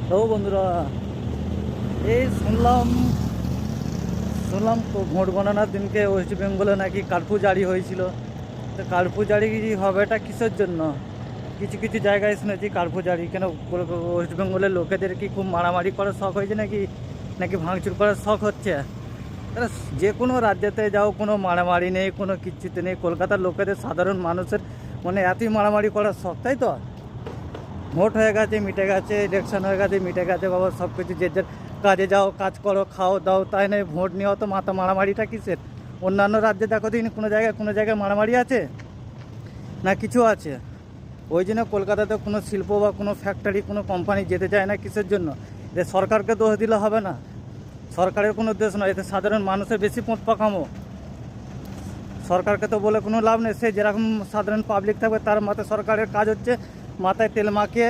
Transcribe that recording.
তো বন্ধুরা, এই শুনলাম শুনলাম তো ভোট গণনার দিনকে ওয়েস্ট বেঙ্গলে নাকি কারফিউ জারি হয়েছিল। তো কারফিউ জারি হবেটা কিসের জন্য? কিছু কিছু জায়গায় শুনেছি কারফিউ জারি কেন, ওয়েস্ট বেঙ্গলের লোকেদের কি খুব মারামারি করার শখ হয়েছে নাকি, নাকি ভাঙচুর করার শখ হচ্ছে? তাহলে যে কোনো রাজ্যেতে যাও, কোনো মারামারি নেই, কোনো কিচ্ছুতে নেই। কলকাতার লোকেদের, সাধারণ মানুষের মানে এতই মারামারি করার শখ, তাই তো? ভোট হয়ে গেছে, মিটে গেছে, ইলেকশন হয়ে গেছে, মিটে গেছে বাবা, সব কিছু যে যার কাজে যাও, কাজ করো, খাও দাও, তাই নয় ভোট নিয়ে অত মাথা মারামারিটা কিসের? অন্যান্য রাজ্যে দেখো দিন কোনো জায়গায় মারামারি আছে না কিছু আছে? ওই জন্য কলকাতাতে কোনো শিল্প বা কোনো ফ্যাক্টরি, কোনো কোম্পানি যেতে চায় না। কিসের জন্য? এতে সরকারকে দোষ দিলে হবে না। সরকারের কোনো দোষ নয়, এতে সাধারণ মানুষের বেশি পোঁত পাকামো। সরকারকে তো বলে কোনো লাভ নেই। সে যেরকম সাধারণ পাবলিক থাকবে তার মাথায় সরকারের কাজ হচ্ছে মাথায় তেল মাখিয়ে